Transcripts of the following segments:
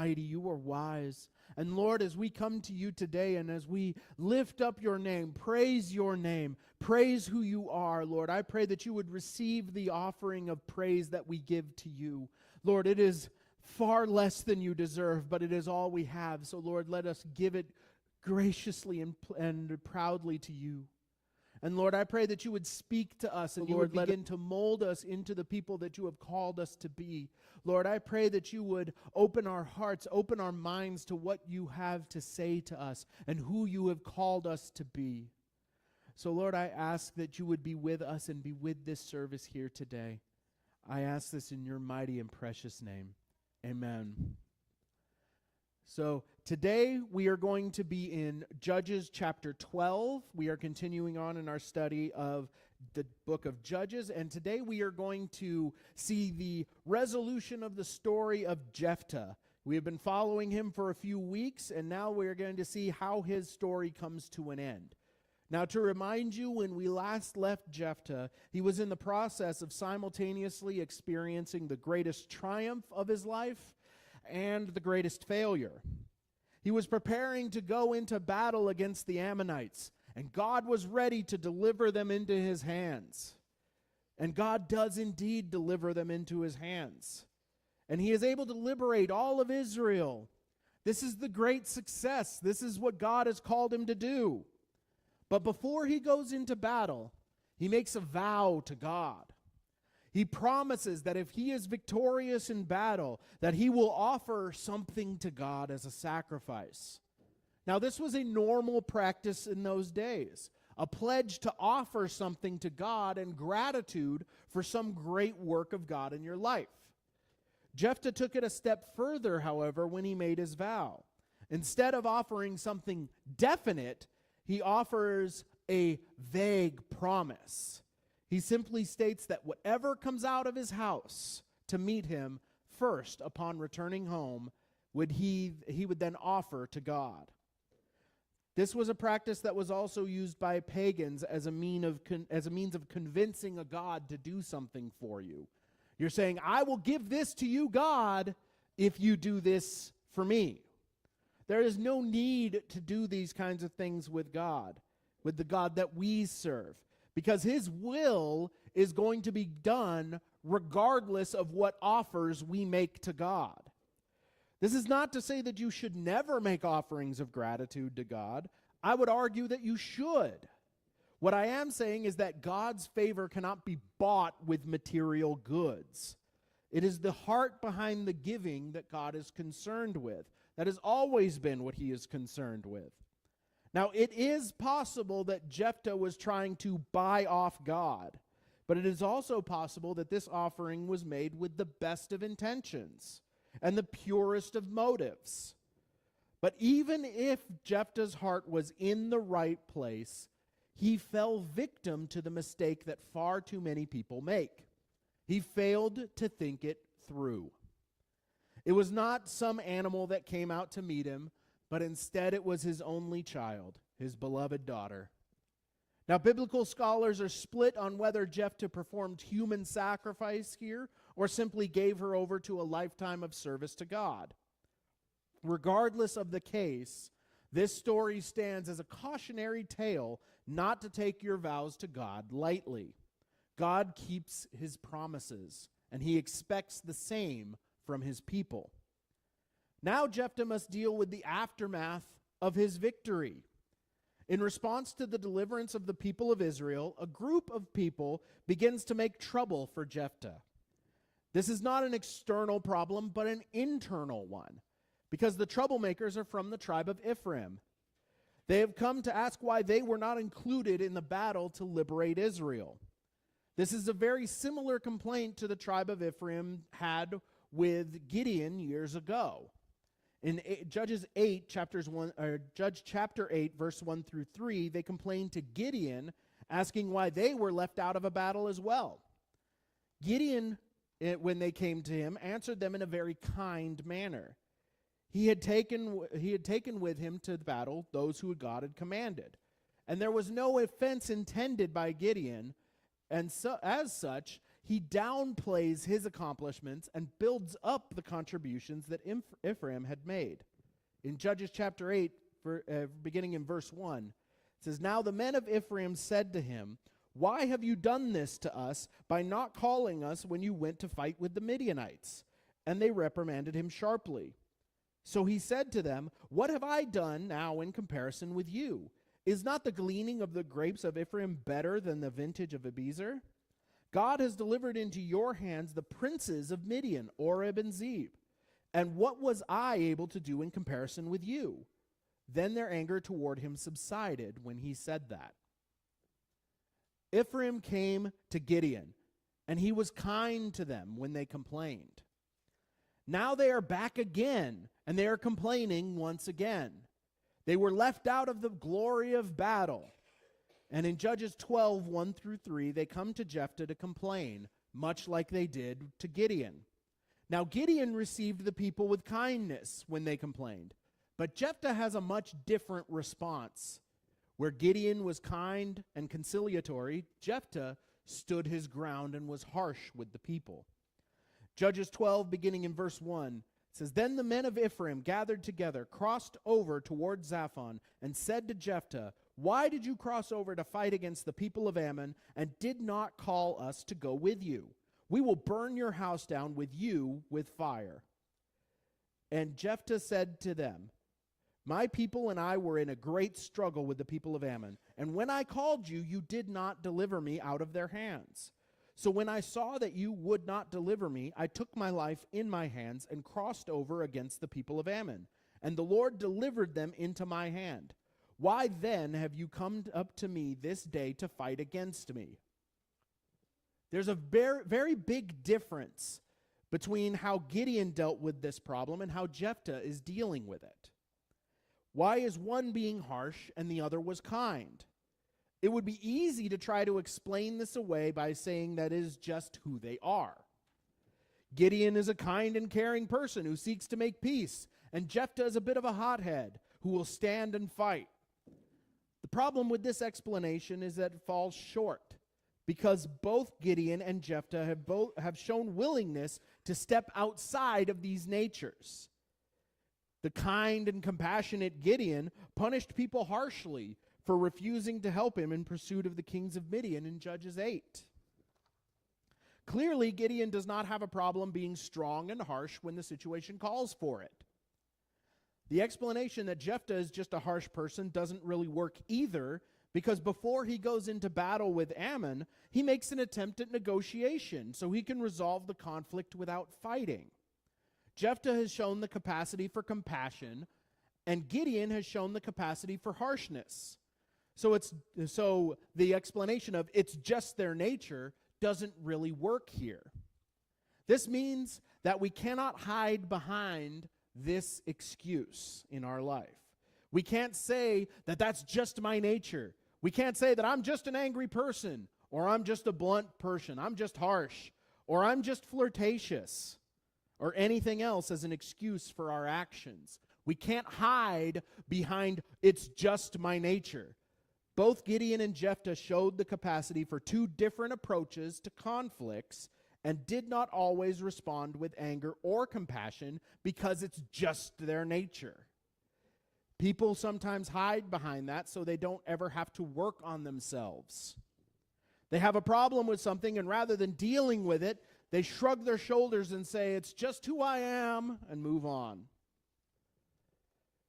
mighty, you are wise. And Lord, as we come to you today and as we lift up your name, praise who you are, Lord, I pray that you would receive the offering of praise that we give to you. Lord, it is far less than you deserve, but it is all we have. So Lord, let us give it graciously and proudly to you. And Lord, I pray that you would speak to us and you would begin to mold us into the people that you have called us to be. Lord, I pray that you would open our hearts, open our minds to what you have to say to us and who you have called us to be. So Lord, I ask that you would be with us and be with this service here today. I ask this in your mighty and precious name. Amen. So today we are going to be in Judges chapter 12. We are continuing on in our study of the book of Judges, and today we are going to see the resolution of the story of Jephthah. We have been following him for a few weeks, and now we are going to see how his story comes to an end. Now, to remind you, when we last left Jephthah, he was in the process of simultaneously experiencing the greatest triumph of his life and the greatest failure. He was preparing to go into battle against the Ammonites, and God was ready to deliver them into his hands. And God does indeed deliver them into his hands. And he is able to liberate all of Israel. This is the great success. This is what God has called him to do. But before he goes into battle, he makes a vow to God. He promises that if he is victorious in battle, that he will offer something to God as a sacrifice. Now, this was a normal practice in those days, a pledge to offer something to God in gratitude for some great work of God in your life. Jephthah took it a step further, however, when he made his vow. Instead of offering something definite, he offers a vague promise. He simply states that whatever comes out of his house to meet him first upon returning home, he would then offer to God. This was a practice that was also used by pagans as a means of convincing a god to do something for you. You're saying, I will give this to you, God, if you do this for me. There is no need to do these kinds of things with God, with the God that we serve, because his will is going to be done regardless of what offers we make to God. This is not to say that you should never make offerings of gratitude to God. I would argue that you should. What I am saying is that God's favor cannot be bought with material goods. It is the heart behind the giving that God is concerned with. That has always been what he is concerned with. Now, it is possible that Jephthah was trying to buy off God, but it is also possible that this offering was made with the best of intentions and the purest of motives. But even if Jephthah's heart was in the right place, he fell victim to the mistake that far too many people make. He failed to think it through. It was not some animal that came out to meet him, but instead it was his only child, his beloved daughter. Now, biblical scholars are split on whether Jephthah performed human sacrifice here or simply gave her over to a lifetime of service to God. Regardless of the case, this story stands as a cautionary tale not to take your vows to God lightly. God keeps his promises, and he expects the same from his people. Now Jephthah must deal with the aftermath of his victory. In response to the deliverance of the people of Israel, a group of people begins to make trouble for Jephthah. This is not an external problem, but an internal one, because the troublemakers are from the tribe of Ephraim. They have come to ask why they were not included in the battle to liberate Israel. This is a very similar complaint to the tribe of Ephraim had with Gideon years ago. In Judges chapter 8, verse 1 through 3, they complained to Gideon, asking why they were left out of a battle as well. Gideon, when they came to him, answered them in a very kind manner. He had taken with him to the battle those who God had commanded. And there was no offense intended by Gideon, and so, as such, he downplays his accomplishments and builds up the contributions that Ephraim had made. In Judges chapter 8, beginning in verse 1, it says, "Now the men of Ephraim said to him, 'Why have you done this to us by not calling us when you went to fight with the Midianites?' And they reprimanded him sharply. So he said to them, 'What have I done now in comparison with you? Is not the gleaning of the grapes of Ephraim better than the vintage of Abiezer? God has delivered into your hands the princes of Midian, Oreb and Zeb. And what was I able to do in comparison with you?' Then their anger toward him subsided when he said that." Ephraim came to Gideon, and he was kind to them when they complained. Now they are back again, and they are complaining once again. They were left out of the glory of battle. And in Judges 12, 1 through 3, they come to Jephthah to complain, much like they did to Gideon. Now Gideon received the people with kindness when they complained, but Jephthah has a much different response. Where Gideon was kind and conciliatory, Jephthah stood his ground and was harsh with the people. Judges 12, beginning in verse 1, says, "Then the men of Ephraim gathered together, crossed over toward Zaphon, and said to Jephthah, 'Why did you cross over to fight against the people of Ammon, and did not call us to go with you? We will burn your house down with you with fire.' And Jephthah said to them, 'My people and I were in a great struggle with the people of Ammon, and when I called you, you did not deliver me out of their hands. So when I saw that you would not deliver me, I took my life in my hands and crossed over against the people of Ammon, and the Lord delivered them into my hand. Why then have you come up to me this day to fight against me?'" There's a very, very big difference between how Gideon dealt with this problem and how Jephthah is dealing with it. Why is one being harsh and the other was kind? It would be easy to try to explain this away by saying that is just who they are. Gideon is a kind and caring person who seeks to make peace, and Jephthah is a bit of a hothead who will stand and fight. The problem with this explanation is that it falls short, because both Gideon and Jephthah have shown willingness to step outside of these natures. The kind and compassionate Gideon punished people harshly for refusing to help him in pursuit of the kings of Midian in Judges 8. Clearly, Gideon does not have a problem being strong and harsh when the situation calls for it. The explanation that Jephthah is just a harsh person doesn't really work either, because before he goes into battle with Ammon, he makes an attempt at negotiation so he can resolve the conflict without fighting. Jephthah has shown the capacity for compassion, and Gideon has shown the capacity for harshness. So the explanation of it's just their nature doesn't really work here. This means that we cannot hide behind this excuse in our life. We can't say that that's just my nature. We can't say that I'm just an angry person, or I'm just a blunt person, I'm just harsh, or I'm just flirtatious, or anything else as an excuse for our actions. We can't hide behind it's just my nature. Both Gideon and Jephthah showed the capacity for two different approaches to conflicts and did not always respond with anger or compassion because it's just their nature. People sometimes hide behind that so they don't ever have to work on themselves. They have a problem with something, and rather than dealing with it, they shrug their shoulders and say, "It's just who I am," and move on.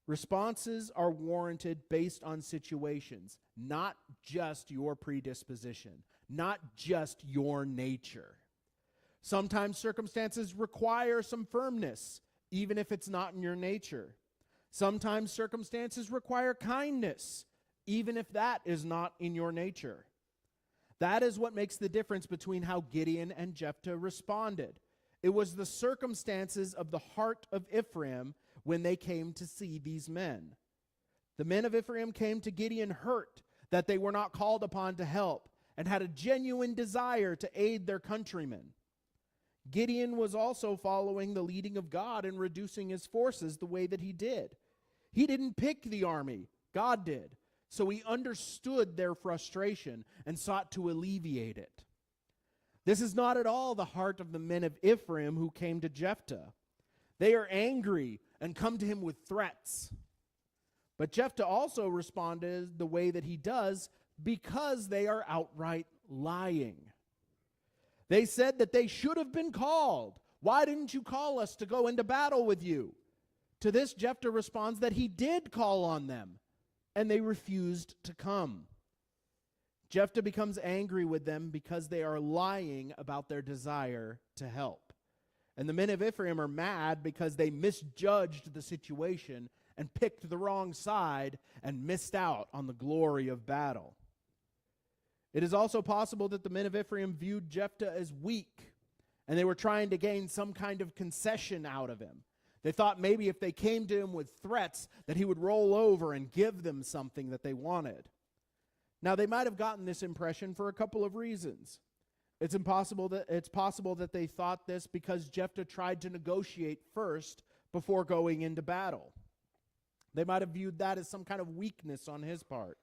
Responses are warranted based on situations, not just your predisposition, not just your nature. Sometimes circumstances require some firmness, even if it's not in your nature. Sometimes circumstances require kindness, even if that is not in your nature. That is what makes the difference between how Gideon and Jephthah responded. It was the circumstances of the heart of Ephraim when they came to see these men. The men of Ephraim came to Gideon hurt that they were not called upon to help and had a genuine desire to aid their countrymen. Gideon was also following the leading of God in reducing his forces the way that he did. He didn't pick the army, God did. So he understood their frustration and sought to alleviate it. This is not at all the heart of the men of Ephraim who came to Jephthah. They are angry and come to him with threats. But Jephthah also responded the way that he does because they are outright lying. They said that they should have been called. Why didn't you call us to go into battle with you? To this, Jephthah responds that he did call on them, and they refused to come. Jephthah becomes angry with them because they are lying about their desire to help. And the men of Ephraim are mad because they misjudged the situation and picked the wrong side and missed out on the glory of battle. It is also possible that the men of Ephraim viewed Jephthah as weak, and they were trying to gain some kind of concession out of him. They thought maybe if they came to him with threats that he would roll over and give them something that they wanted. Now, they might have gotten this impression for a couple of reasons. It's possible that they thought this because Jephthah tried to negotiate first before going into battle. They might have viewed that as some kind of weakness on his part.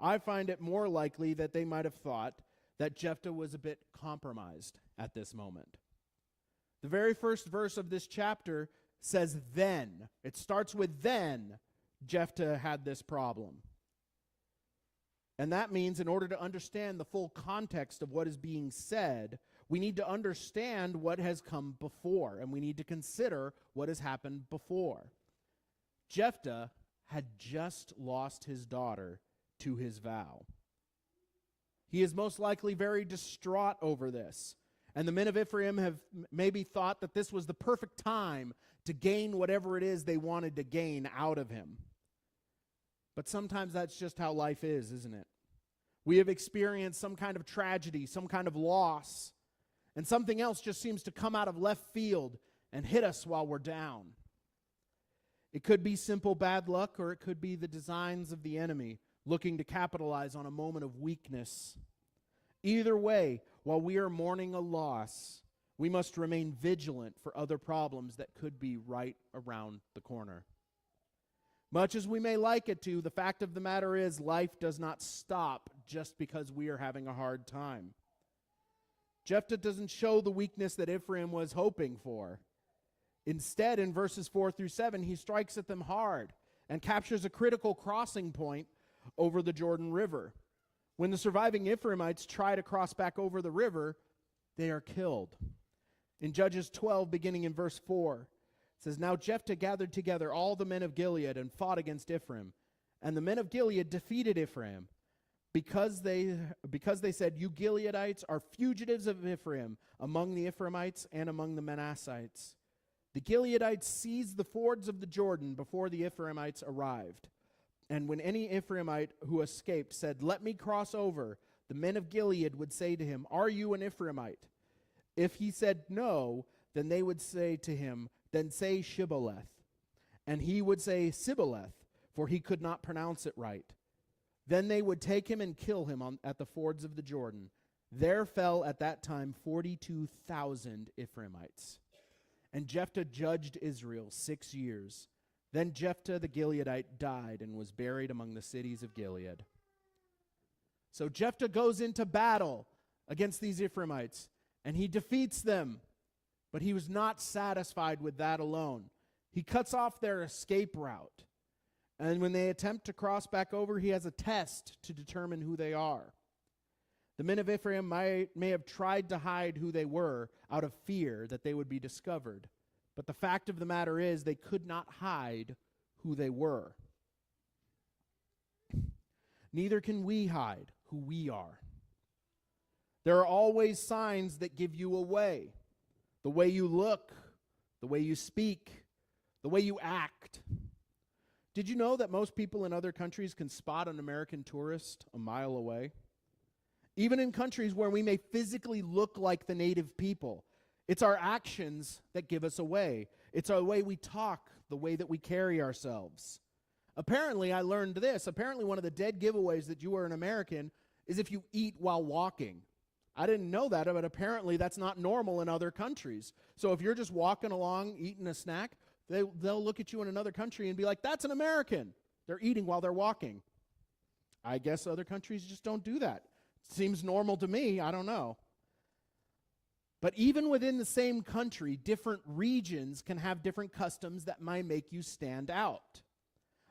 I find it more likely that they might have thought that Jephthah was a bit compromised at this moment. The very first verse of this chapter says, then. It starts with then Jephthah had this problem. And that means in order to understand the full context of what is being said, we need to understand what has come before, and we need to consider what has happened before. Jephthah had just lost his daughter to his vow. He is most likely very distraught over this. And the men of Ephraim have maybe thought that this was the perfect time to gain whatever it is they wanted to gain out of him. But sometimes that's just how life is, isn't it? We have experienced some kind of tragedy, some kind of loss, and something else just seems to come out of left field and hit us while we're down. It could be simple bad luck, or it could be the designs of the enemy looking to capitalize on a moment of weakness. Either way, while we are mourning a loss, we must remain vigilant for other problems that could be right around the corner. Much as we may like it to, the fact of the matter is life does not stop just because we are having a hard time. Jephthah doesn't show the weakness that Ephraim was hoping for. Instead, in verses 4 through 7, he strikes at them hard and captures a critical crossing point over the Jordan River. When the surviving Ephraimites try to cross back over the river, they are killed. In Judges 12, beginning in verse 4, it says, Now Jephthah gathered together all the men of Gilead and fought against Ephraim. And the men of Gilead defeated Ephraim because they said, You Gileadites are fugitives of Ephraim among the Ephraimites and among the Manassites. The Gileadites seized the fords of the Jordan before the Ephraimites arrived. And when any Ephraimite who escaped said, Let me cross over, the men of Gilead would say to him, Are you an Ephraimite? If he said no, then they would say to him, Then say Shibboleth. And he would say Sibboleth, for he could not pronounce it right. Then they would take him and kill him at the fords of the Jordan. There fell at that time 42,000 Ephraimites. And Jephthah judged Israel 6 years. Then Jephthah the Gileadite died and was buried among the cities of Gilead. So Jephthah goes into battle against these Ephraimites, and he defeats them. But he was not satisfied with that alone. He cuts off their escape route. And when they attempt to cross back over, he has a test to determine who they are. The men of Ephraim may have tried to hide who they were out of fear that they would be discovered. But the fact of the matter is they could not hide who they were. Neither can we hide who we are. There are always signs that give you away. The way you look, the way you speak, the way you act. Did you know that most people in other countries can spot an American tourist a mile away? Even in countries where we may physically look like the native people, it's our actions that give us away. It's our way we talk, the way that we carry ourselves. Apparently, I learned this. Apparently, one of the dead giveaways that you are an American is if you eat while walking. I didn't know that, but apparently that's not normal in other countries. So if you're just walking along eating a snack, they'll look at you in another country and be like, that's an American. They're eating while they're walking. I guess other countries just don't do that. Seems normal to me. I don't know. But even within the same country, different regions can have different customs that might make you stand out.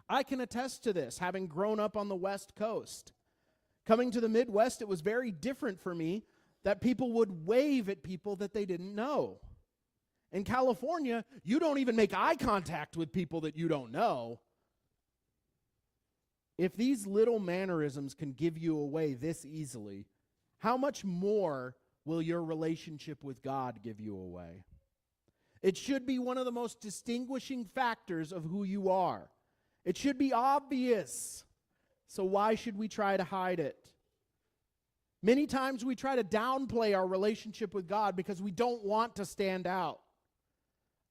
I can attest to this, having grown up on the West Coast. Coming to the Midwest, it was very different for me that people would wave at people that they didn't know. In California, you don't even make eye contact with people that you don't know. If these little mannerisms can give you away this easily, how much more will your relationship with God give you away? It should be one of the most distinguishing factors of who you are. It should be obvious. So why should we try to hide it? Many times we try to downplay our relationship with God because we don't want to stand out.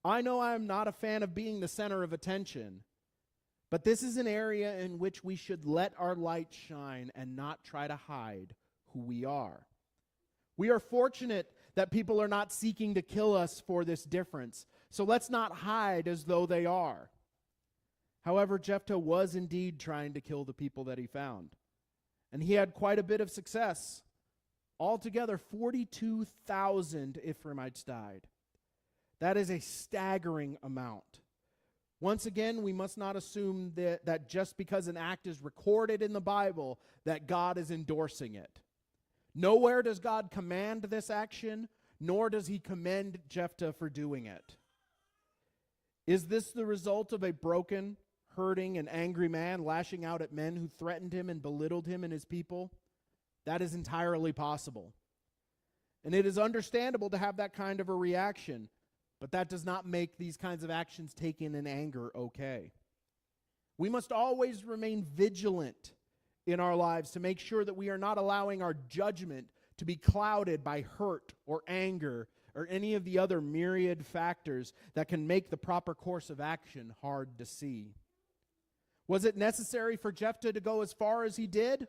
I know I'm not a fan of being the center of attention, but this is an area in which we should let our light shine and not try to hide who we are. We are fortunate that people are not seeking to kill us for this difference, so let's not hide as though they are. However, Jephthah was indeed trying to kill the people that he found, and he had quite a bit of success. Altogether, 42,000 Ephraimites died. That is a staggering amount. Once again, we must not assume that just because an act is recorded in the Bible, that God is endorsing it. Nowhere does God command this action, nor does he commend Jephthah for doing it. Is this the result of a broken, hurting, and angry man lashing out at men who threatened him and belittled him and his people? That is entirely possible. And it is understandable to have that kind of a reaction, but that does not make these kinds of actions taken in anger okay. We must always remain vigilant in our lives to make sure that we are not allowing our judgment to be clouded by hurt or anger or any of the other myriad factors that can make the proper course of action hard to see. Was it necessary for Jephthah to go as far as he did?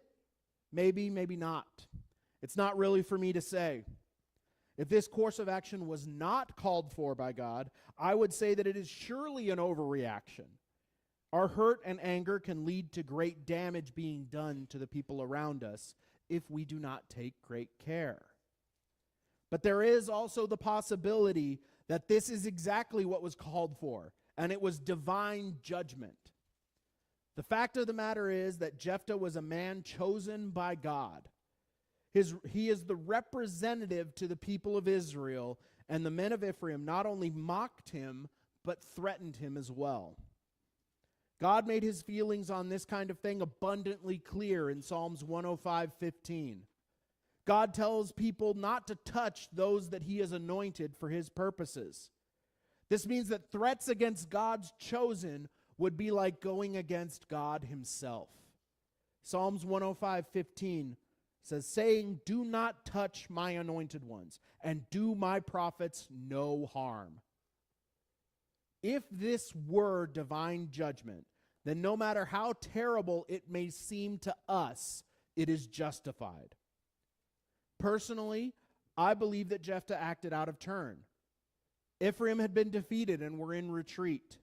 Maybe, maybe not. It's not really for me to say. If this course of action was not called for by God, I would say that it is surely an overreaction. Our hurt and anger can lead to great damage being done to the people around us if we do not take great care. But there is also the possibility that this is exactly what was called for, and it was divine judgment. The fact of the matter is that Jephthah was a man chosen by God. He is the representative to the people of Israel, and the men of Ephraim not only mocked him, but threatened him as well. God made his feelings on this kind of thing abundantly clear in Psalms 105:15. God tells people not to touch those that he has anointed for his purposes. This means that threats against God's chosen would be like going against God himself. Psalms 105:15 says, saying, "Do not touch my anointed ones, and do my prophets no harm." If this were divine judgment, then no matter how terrible it may seem to us, it is justified. Personally, I believe that Jephthah acted out of turn. Ephraim had been defeated and were in retreat.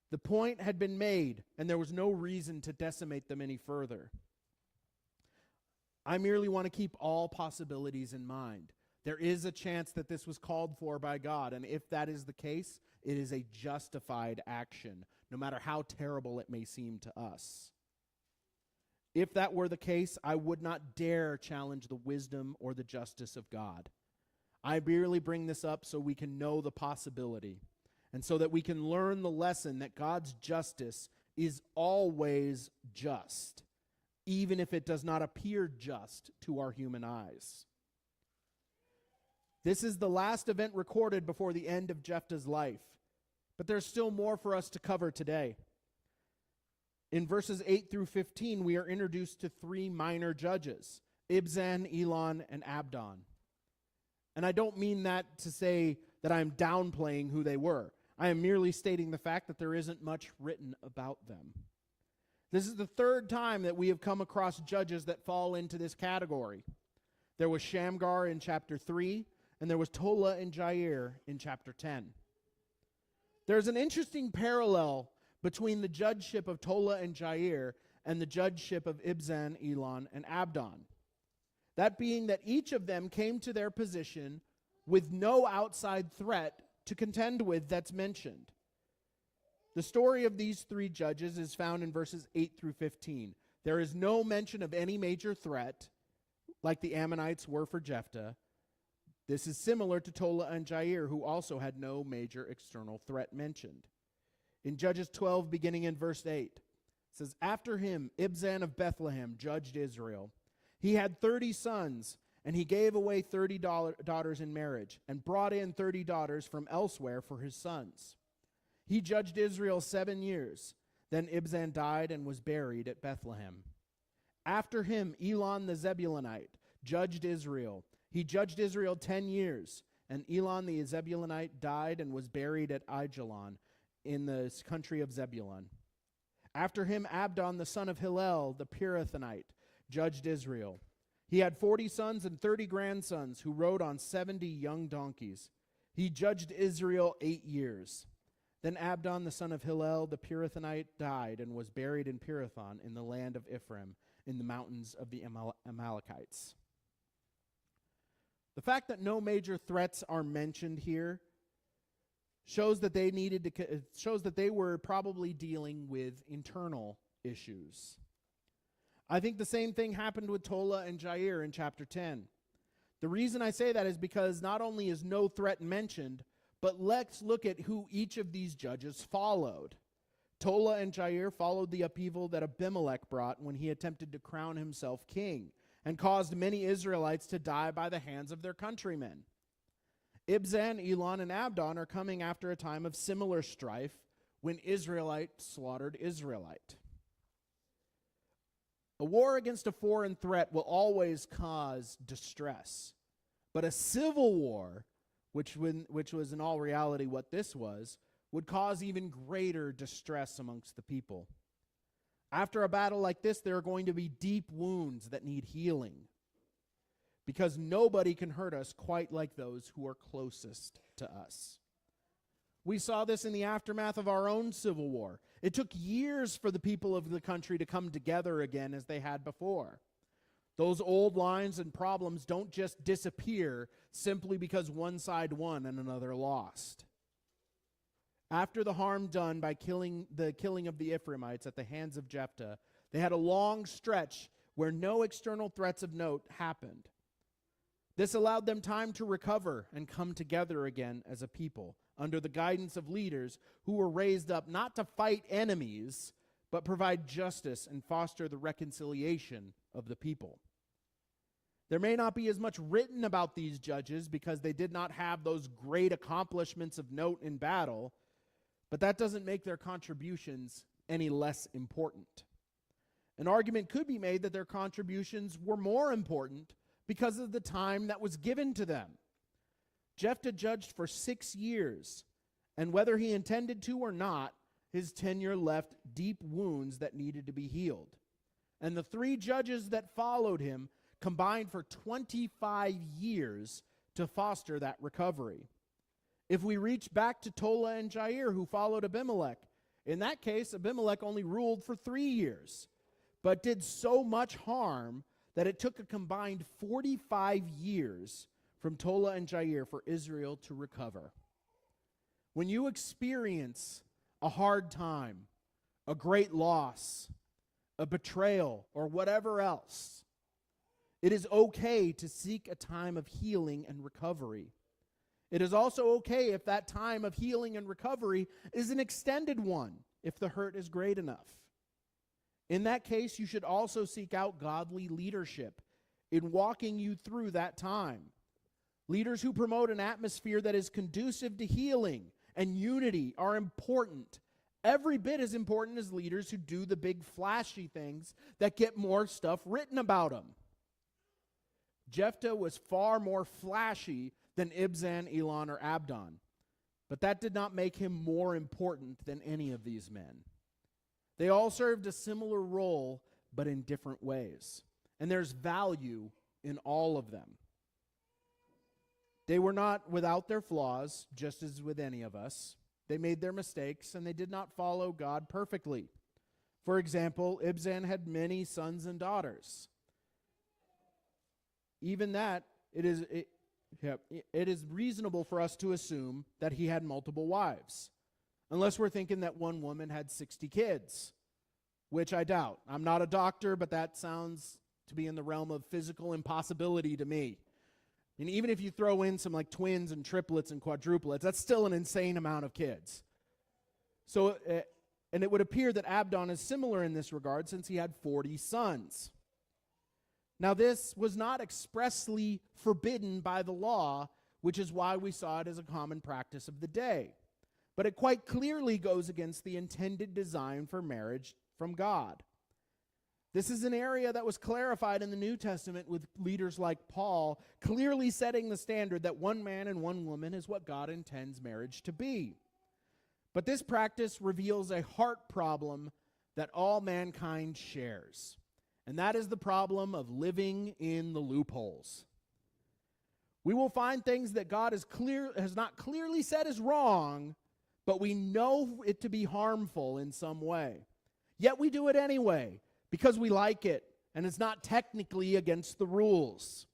The point had been made, and there was no reason to decimate them any further. I merely want to keep all possibilities in mind. There is a chance that this was called for by God, and if that is the case, it is a justified action, no matter how terrible it may seem to us. If that were the case, I would not dare challenge the wisdom or the justice of God. I merely bring this up so we can know the possibility, and so that we can learn the lesson that God's justice is always just, even if it does not appear just to our human eyes. This is the last event recorded before the end of Jephthah's life, but there's still more for us to cover today. In verses 8 through 15, we are introduced to three minor judges, Ibzan, Elon, and Abdon. And I don't mean that to say that I'm downplaying who they were. I am merely stating the fact that there isn't much written about them. This is the third time that we have come across judges that fall into this category. There was Shamgar in chapter 3, and there was Tola and Jair in chapter 10. There's an interesting parallel between the judgeship of Tola and Jair and the judgeship of Ibzan, Elon, and Abdon. That being that each of them came to their position with no outside threat to contend with that's mentioned. The story of these three judges is found in verses 8 through 15. There is no mention of any major threat, like the Ammonites were for Jephthah. This is similar to Tola and Jair, who also had no major external threat mentioned. In Judges 12, beginning in verse 8, it says, "After him, Ibzan of Bethlehem judged Israel. He had 30 sons, and he gave away 30 daughters in marriage, and brought in 30 daughters from elsewhere for his sons. He judged Israel 7 years. Then Ibzan died and was buried at Bethlehem. After him, Elon the Zebulunite judged Israel. He judged Israel 10 years, and Elon the Zebulunite died and was buried at Aijalon in the country of Zebulun. After him, Abdon the son of Hillel the Pirathonite judged Israel. He had 40 sons and 30 grandsons who rode on 70 young donkeys. He judged Israel 8 years. Then Abdon the son of Hillel the Pirathonite died and was buried in Pirathon in the land of Ephraim in the mountains of the Amalekites." The fact that no major threats are mentioned here shows that they were probably dealing with internal issues. I think the same thing happened with Tola and Jair in chapter 10. The reason I say that is because not only is no threat mentioned, but let's look at who each of these judges followed. Tola and Jair followed the upheaval that Abimelech brought when he attempted to crown himself king and caused many Israelites to die by the hands of their countrymen. Ibzan, Elon, and Abdon are coming after a time of similar strife when Israelite slaughtered Israelite. A war against a foreign threat will always cause distress, but a civil war, which was in all reality what this was, would cause even greater distress amongst the people. After a battle like this, there are going to be deep wounds that need healing, because nobody can hurt us quite like those who are closest to us. We saw this in the aftermath of our own civil war. It took years for the people of the country to come together again as they had before. Those old lines and problems don't just disappear simply because one side won and another lost. After the harm done by the killing of the Ephraimites at the hands of Jephthah, they had a long stretch where no external threats of note happened. This allowed them time to recover and come together again as a people under the guidance of leaders who were raised up not to fight enemies, but provide justice and foster the reconciliation of the people. There may not be as much written about these judges because they did not have those great accomplishments of note in battle, but that doesn't make their contributions any less important. An argument could be made that their contributions were more important because of the time that was given to them. Jephthah judged for 6 years, and whether he intended to or not, his tenure left deep wounds that needed to be healed. And the 3 judges that followed him combined for 25 years to foster that recovery. If we reach back to Tola and Jair, who followed Abimelech, in that case, Abimelech only ruled for 3 years, but did so much harm that it took a combined 45 years from Tola and Jair for Israel to recover. When you experience a hard time, a great loss, a betrayal, or whatever else, it is okay to seek a time of healing and recovery. It is also okay if that time of healing and recovery is an extended one, if the hurt is great enough. In that case, you should also seek out godly leadership in walking you through that time. Leaders who promote an atmosphere that is conducive to healing and unity are important. Every bit as important as leaders who do the big flashy things that get more stuff written about them. Jephthah was far more flashy than Ibzan, Elon, or Abdon, but that did not make him more important than any of these men. They all served a similar role, but in different ways, and there's value in all of them. They were not without their flaws, just as with any of us. They made their mistakes, and they did not follow God perfectly. For example, Ibzan had many sons and daughters. Even that, it Yep. It is reasonable for us to assume that he had multiple wives, unless we're thinking that one woman had 60 kids, which I doubt. I'm not a doctor, but that sounds to be in the realm of physical impossibility to me. And even if you throw in some like twins and triplets and quadruplets, that's still an insane amount of kids. So, and it would appear that Abdon is similar in this regard since he had 40 sons. Now, this was not expressly forbidden by the law, which is why we saw it as a common practice of the day. But it quite clearly goes against the intended design for marriage from God. This is an area that was clarified in the New Testament with leaders like Paul, clearly setting the standard that one man and one woman is what God intends marriage to be. But this practice reveals a heart problem that all mankind shares. And that is the problem of living in the loopholes. We will find things that God has not clearly said is wrong, but we know it to be harmful in some way. Yet we do it anyway, because we like it, and it's not technically against the rules.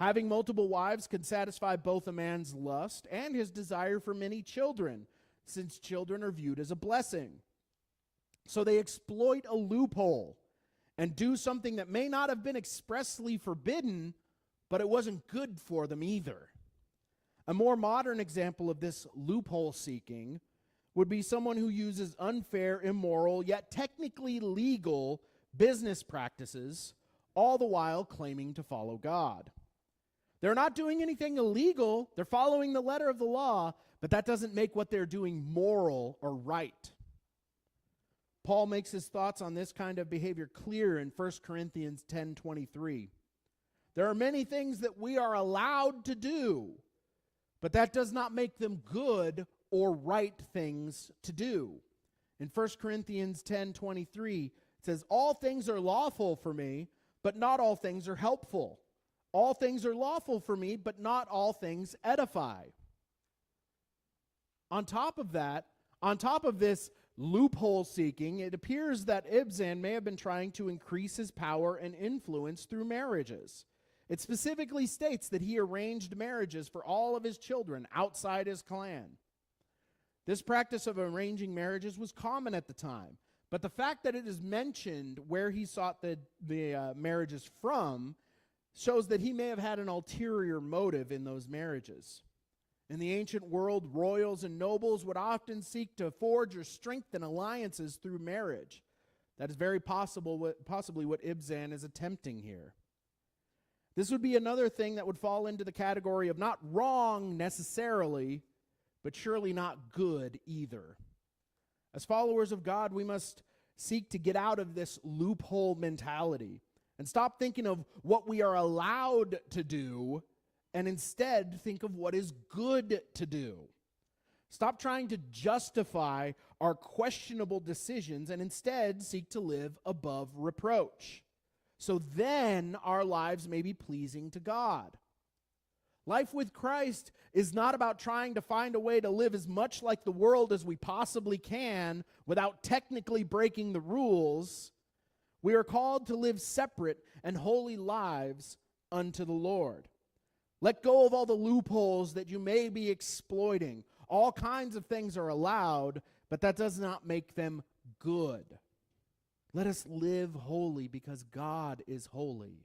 Having multiple wives can satisfy both a man's lust and his desire for many children, since children are viewed as a blessing. So they exploit a loophole and do something that may not have been expressly forbidden, but it wasn't good for them either. A more modern example of this loophole seeking would be someone who uses unfair, immoral, yet technically legal business practices, all the while claiming to follow God. They're not doing anything illegal. They're following the letter of the law, but that doesn't make what they're doing moral or right. Paul makes his thoughts on this kind of behavior clear in 1 Corinthians 10:23. There are many things that we are allowed to do, but that does not make them good or right things to do. In 1 Corinthians 10:23, it says, "All things are lawful for me, but not all things are helpful. All things are lawful for me, but not all things edify." On top of this loophole seeking, it appears that Ibzan may have been trying to increase his power and influence through marriages. It specifically states that he arranged marriages for all of his children outside his clan. This practice of arranging marriages was common at the time, but the fact that it is mentioned where he sought the marriages from shows that he may have had an ulterior motive in those marriages. In the ancient world, royals and nobles would often seek to forge or strengthen alliances through marriage. That is very possibly what Ibzan is attempting here. This would be another thing that would fall into the category of not wrong necessarily, but surely not good either. As followers of God, we must seek to get out of this loophole mentality and stop thinking of what we are allowed to do and instead think of what is good to do. Stop trying to justify our questionable decisions and instead seek to live above reproach. So then our lives may be pleasing to God. Life with Christ is not about trying to find a way to live as much like the world as we possibly can without technically breaking the rules. We are called to live separate and holy lives unto the Lord. Let go of all the loopholes that you may be exploiting. All kinds of things are allowed, but that does not make them good. Let us live holy because God is holy.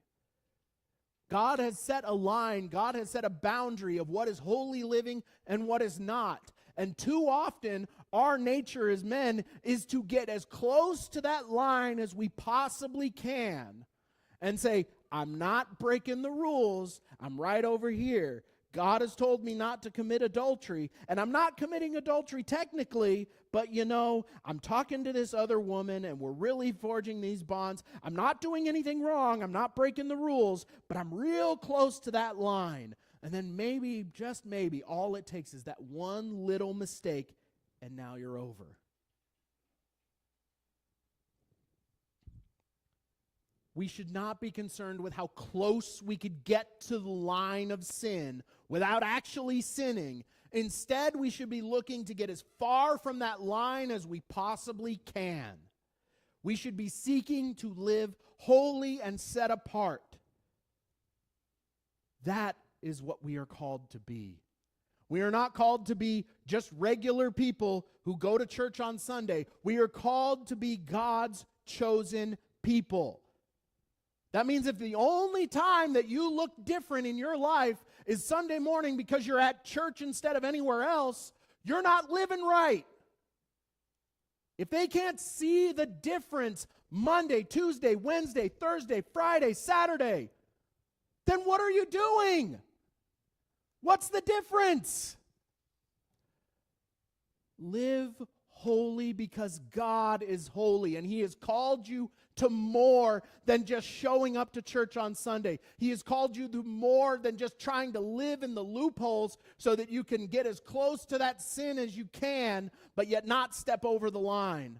God has set a line, God has set a boundary of what is holy living and what is not. And too often, our nature as men is to get as close to that line as we possibly can and say, I'm not breaking the rules. I'm right over here. God has told me not to commit adultery, and I'm not committing adultery technically, but I'm talking to this other woman, and we're really forging these bonds. I'm not doing anything wrong. I'm not breaking the rules, but I'm real close to that line. And then maybe, just maybe, all it takes is that one little mistake, and now you're over. We should not be concerned with how close we could get to the line of sin without actually sinning. Instead, we should be looking to get as far from that line as we possibly can. We should be seeking to live holy and set apart. That is what we are called to be. We are not called to be just regular people who go to church on Sunday. We are called to be God's chosen people. That means if the only time that you look different in your life is Sunday morning because you're at church instead of anywhere else, you're not living right. If they can't see the difference Monday, Tuesday, Wednesday, Thursday, Friday, Saturday, then what are you doing? What's the difference? Live holy because God is holy, and He has called you to more than just showing up to church on Sunday. He has called you to more than just trying to live in the loopholes so that you can get as close to that sin as you can, but yet not step over the line.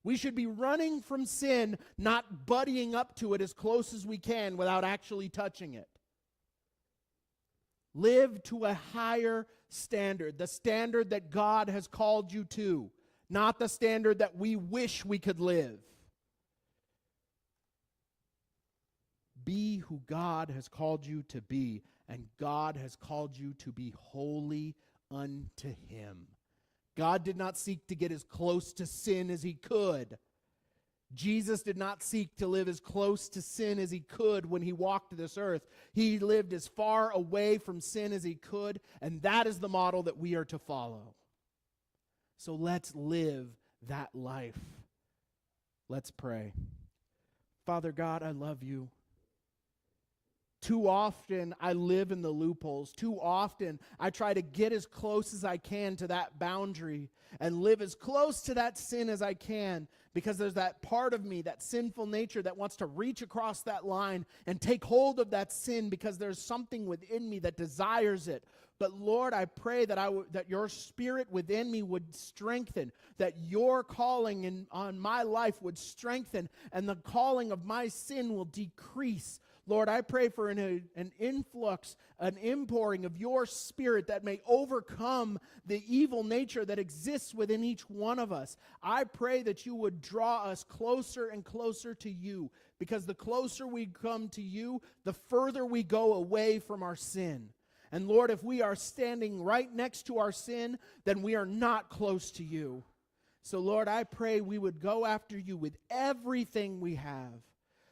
We should be running from sin, not buddying up to it as close as we can without actually touching it. Live to a higher standard, the standard that God has called you to, not the standard that we wish we could live. Be who God has called you to be, and God has called you to be holy unto Him. God did not seek to get as close to sin as He could. Jesus did not seek to live as close to sin as He could when He walked this earth. He lived as far away from sin as He could, and that is the model that we are to follow. So let's live that life. Let's pray. Father God, I love You. Too often I live in the loopholes. Too often I try to get as close as I can to that boundary and live as close to that sin as I can, because there's that part of me, that sinful nature, that wants to reach across that line and take hold of that sin because there's something within me that desires it. But Lord, I pray that Your Spirit within me would strengthen, that Your calling on my life would strengthen, and the calling of my sin will decrease. Lord, I pray for an influx, an inpouring of Your Spirit that may overcome the evil nature that exists within each one of us. I pray that You would draw us closer and closer to You, because the closer we come to You, the further we go away from our sin. And Lord, if we are standing right next to our sin, then we are not close to You. So Lord, I pray we would go after You with everything we have,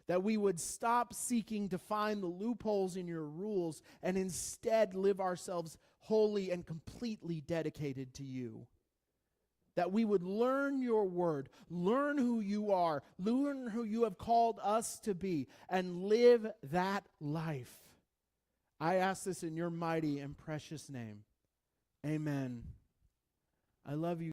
that we would stop seeking to find the loopholes in Your rules and instead live ourselves wholly and completely dedicated to You. That we would learn Your word, learn who You are, learn who You have called us to be, and live that life. I ask this in Your mighty and precious name. Amen. I love you.